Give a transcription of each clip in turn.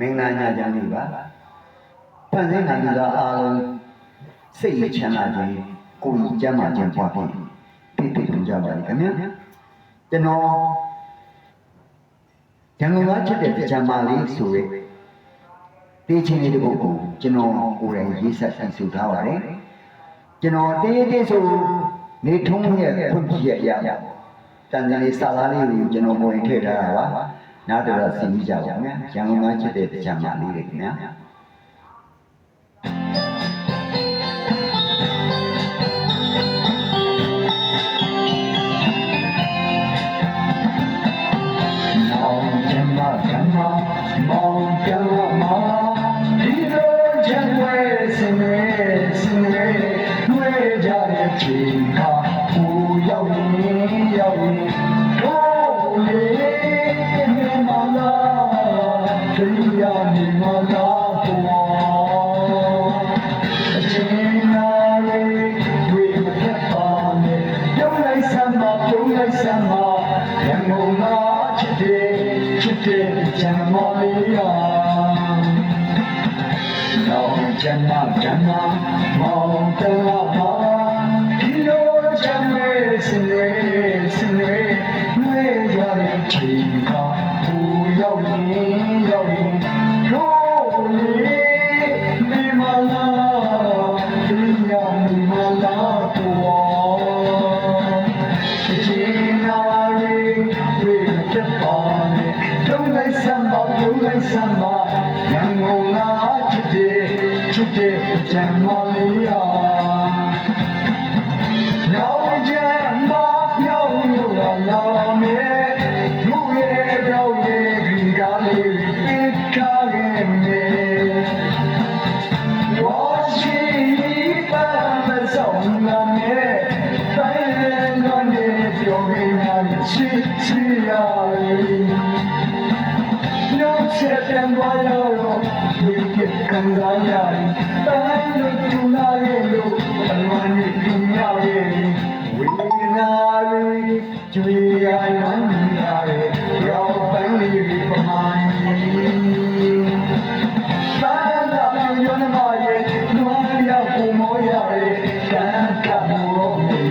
မင်္ဂလာညချမ်းလေးပါဖန်ဆင်းနိုင်တာအားလုံးစိတ်ချမ်းသာခြင်းကိုယ်ကြီးကျမ်းမာခြင်းပွားပြီးပြည့်ပြည့်စုံကြပါလိမ့်ခင်ဗျာကျွန်တော်ရန်ကုန်ကဖြစ်တဲ့ကြံမာလေးဆိုရဲတေးချင်းလေးတစ်ပုဒ်ကိုကျွန်တော်ကိုယ်တိုင်ရေးဆက်ဆန်းဆိုထားပါတယ်ကျွန်တော်တေးဆိုနေထုံးရဲ့ဖွင့်ပြည့်ရရတန်ပြန်လေးစာသားလေးကိုကျွန်တော်ကိုယ်တိုင်ထည့်ထားတာပါနားတော်ဆင်ကြပါဦးခင်ဗျာရန်ကုန်ကဖြစ်တဲ့ကြံမာလေးတွေခင်ဗျာမောင်ပြောင်းမောင်ဒီလိုချမ်းဝဲစင်ရဲတွေးကြတဲ့ချိန်ခါကိုရောက်ရင်ဟိုလေမြမလာတရားမြမလာတော့အချင်းနာလေးတွေ့မဖြစ်ပါနဲ့ပြုံးလိုက်စမ်းမရန်ကုန်ကချစ်တဲ့ကြံမော်လေးရာနောင်ကျမ်းမောင်တော်မှာဒီလိုချမ်းမဲစင်ရဲနှွေးကြတဲ့ချိန်ကဘူရောက်ရင်ရိုးလေးမိမလာဒီညမိမလာတော့အချင်းနာလေးတွေ့ဖြစ်ပါနဲ့တုံးလိုက်စမ်းပါရန်ကုန်ကချစ်တဲ့ကြံမော်လေးရာနောက်ကျမပြောင်းလို့လာမယ်လူရဲ့ပြောင်းရဲ့ဒီကားလေးပြကားရဲ့နေဝါရှိပန်းမဆောင်လာမယ်တိုင်းနဲ့ပြောင်းနေတာချစ်ရချက်ပြန်သွားရတော့ဒီကခံစားရတယ်တိုင်းလို့သူလာရဲ့လို့အလွန်နဲ့သူမြောက်ရဲ့ဝိညာဉ်လေးကြွေရနိုင်ရတယ်ရောက်ပန်းလေးပမာကြီးဘာသာပြောနေမှာရဲ့နွားရောက်ပုံမောရရဲ့ကံကမောနေ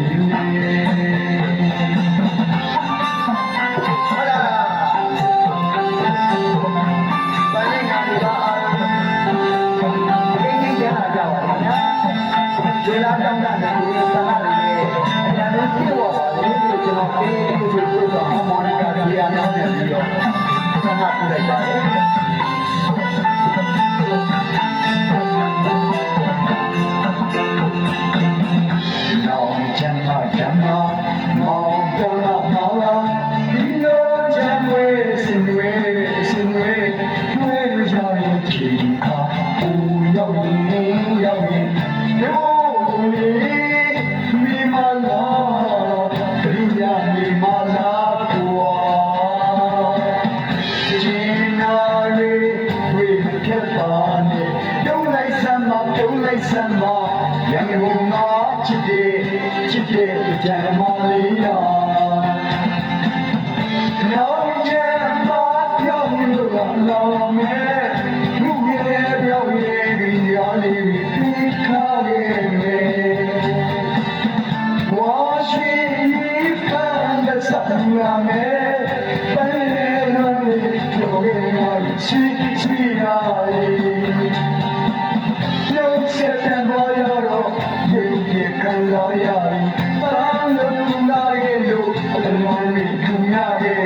เวลาတောင်းတာနဲ့ဆန္ဒတွေနဲ့အများကြီးပြည့်ဝပါလေလို့ကျွန်တော်အေးဆိုတော့မော်နီကာဒီယာနောက်နေပြီးတော့ဆန္ဒပြုလိုက်ပါတယ်နောင်ချမ်းမောင်ပြောင်းမောင်ဒီလိုချမ်းဝဲစင်ဝဲနှွေးကြရဲ့ချိန်ခါပူရောက်ရင်မိမလာတရားမိမလာတော့ချင်းနာလေးဝိဖြစ်ပါနဲ့တုံးလိုက်စမ်းမရန်ကုန်ကချစ်တဲ့ကြံမော်လေးရာနောက်ကျမပြောင်းလို့လာမယ်လူရဲ့ပြောင်းရဲ့ဒီရာလေးဒီခါရဲ့လာမယ်ပန်းလုံးလေးပြောခဲ့ရချစ်ရလုံးချက်တန်ပေါ်ရတော့ဒီခံစားရပန်းလုံးလာရဲ့လို့အလုံးလေးထူရရဲ့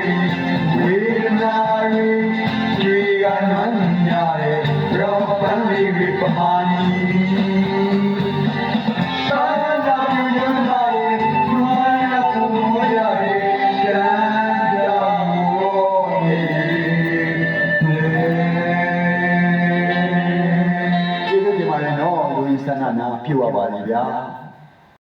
ဝေဒနာရဲ့ဒီကနမ်းရရဲ့ရောပန်းလေးပမာနီဆန္ဒနာပြုပါပါလေဗျာ